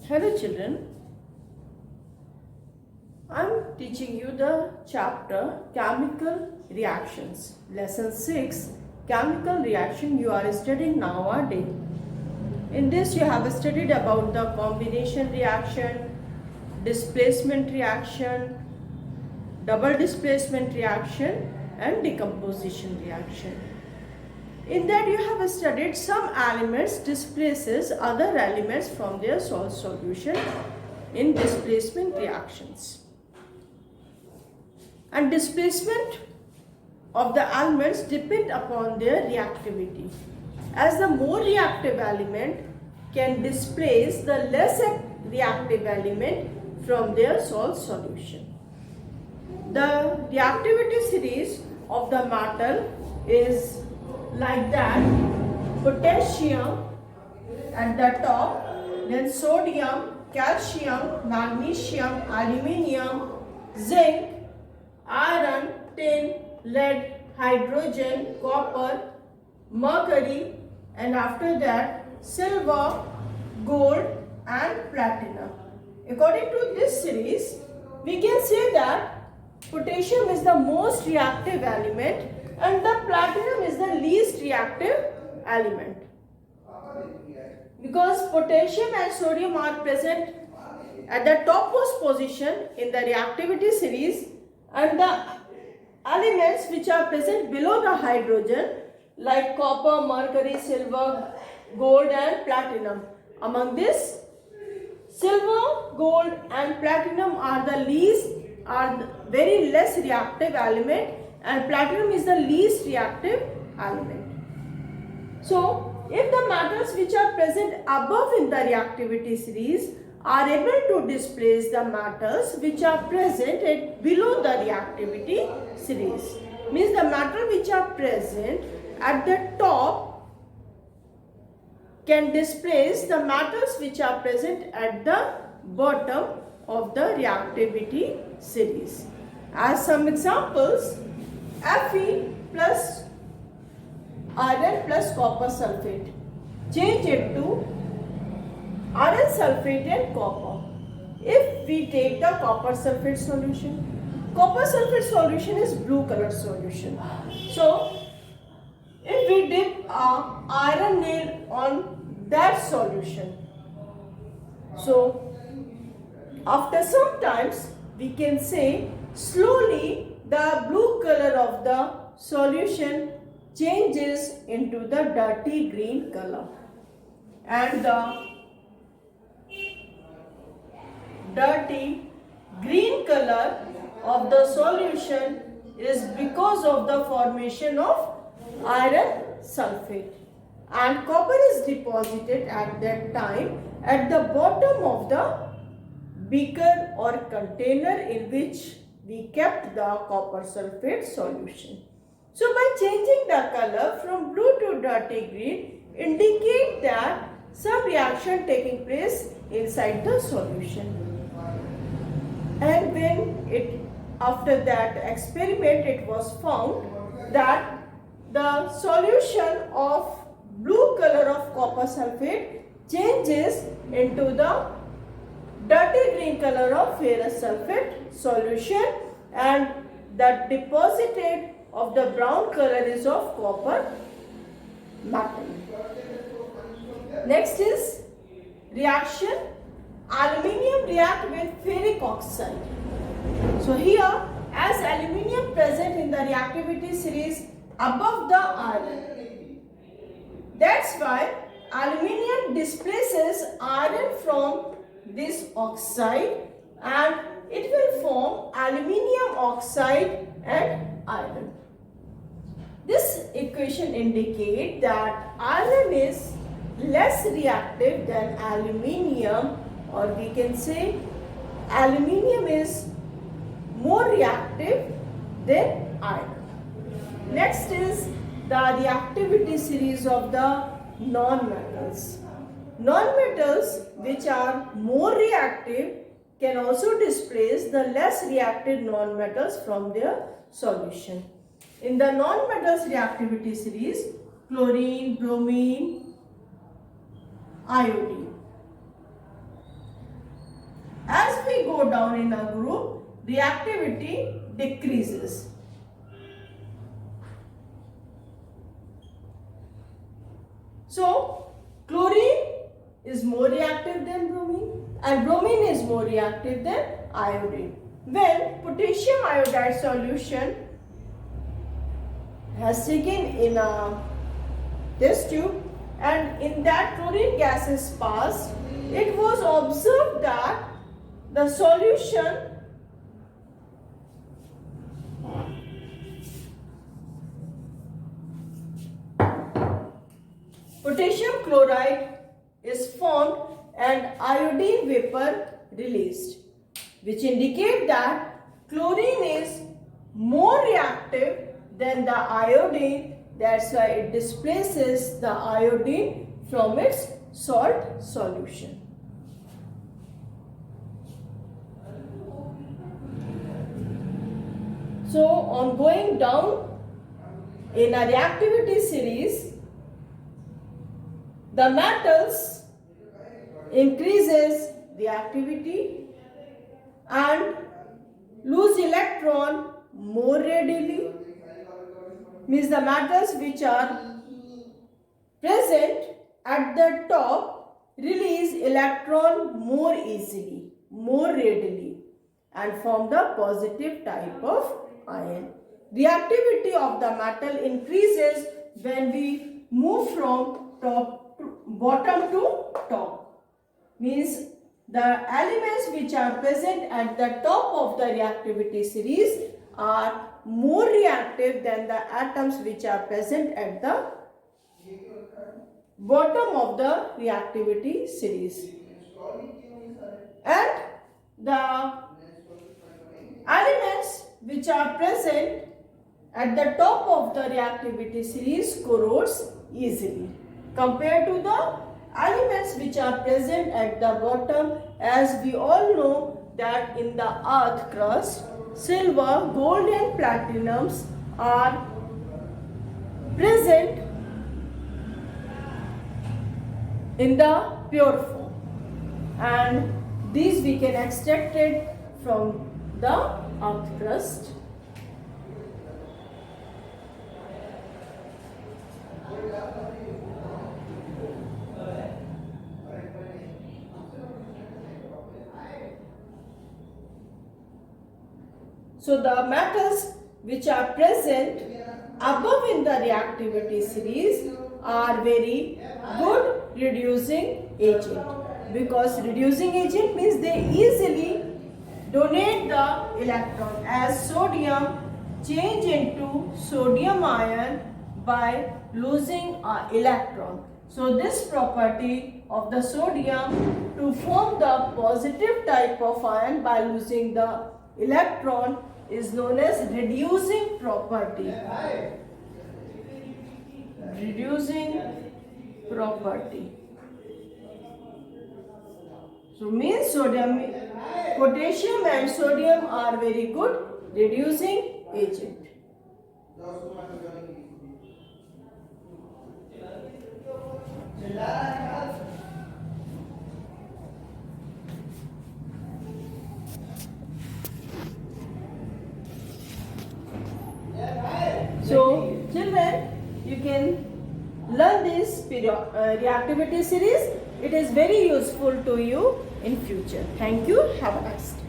Hello children, I am teaching you the chapter Chemical Reactions. Lesson 6 Chemical Reaction you are studying nowadays. In this you have studied about the combination reaction, displacement reaction, double displacement reaction and decomposition reaction. In that you have studied some elements displaces other elements from their salt solution in displacement reactions. And displacement of the elements depend upon their reactivity. As the more reactive element can displace the less reactive element from their salt solution. The reactivity series of the metal is like that: potassium at the top, then sodium, calcium, magnesium, aluminium, zinc, iron, tin, lead, hydrogen, copper, mercury, and after that silver, gold and platinum. According to this series, we can say that potassium is the most reactive element and the platinum is the least reactive element. Because potassium and sodium are present at the topmost position in the reactivity series, and the elements which are present below the hydrogen like copper, mercury, silver, gold and platinum. Among this, silver, gold and platinum are very less reactive element, and platinum is the least reactive element. So, if the metals which are present above in the reactivity series are able to displace the metals which are present below the reactivity series, means the metal which are present at the top can displace the metals which are present at the bottom of the reactivity series. As some examples, Fe plus iron plus copper sulfate change it to iron sulfate and copper. If we take the copper sulfate solution is blue color solution. So, if we dip a iron nail on that solution, so after some times we can say slowly the blue color of the solution changes into the dirty green color, and the dirty green color of the solution is because of the formation of iron sulfate, and copper is deposited at that time at the bottom of the beaker or container in which we kept the copper sulfate solution. So by changing the color from blue to dirty green indicate that some reaction taking place inside the solution. And when after that experiment it was found that the solution of blue color of copper sulfate changes into the dirty green color of ferrous sulfate solution, and the deposited of the brown color is of copper metal. Next is reaction aluminium react with ferric oxide. So here, as aluminium present in the reactivity series above the iron, that's why aluminium displaces iron from this oxide and it will form aluminium oxide and iron. This equation indicates that iron is less reactive than aluminium, or we can say aluminium is more reactive than iron. Next is the reactivity series of the non-metals. Non-metals which are more reactive can also displace the less reactive non-metals from their solution. In the non-metals reactivity series, chlorine, bromine, iodine. as we go down in a group, reactivity decreases. So, chlorine is more reactive than bromine and bromine is more reactive than iodine. When potassium iodide solution has taken in a test tube and in that chlorine gas is passed, it was observed that the solution potassium chloride is formed and iodine vapor released, which indicate that chlorine is more reactive than the iodine. That's why it displaces the iodine from its salt solution. So on going down in a reactivity series, the metals increases reactivity and lose electron more readily. Means the metals which are present at the top release electron more easily, more readily and form the positive type of ion. Reactivity of the metal increases when we move from bottom to top. Means the elements which are present at the top of the reactivity series are more reactive than the atoms which are present at the bottom of the reactivity series. And the elements which are present at the top of the reactivity series corrodes easily compared to the elements which are present at the bottom. As we all know that in the earth crust, silver, gold and platinums are present in the pure form and these we can extract it from the earth crust. So the metals which are present above in the reactivity series are very good reducing agent, because reducing agent means they easily donate the electron, as sodium change into sodium ion by losing an electron. So this property of the sodium to form the positive type of ion by losing the electron is known as reducing property. Reducing property. So means sodium, potassium and sodium are very good reducing agent. So children, you can learn this reactivity series. It is very useful to you in future. Thank you. Have a nice day.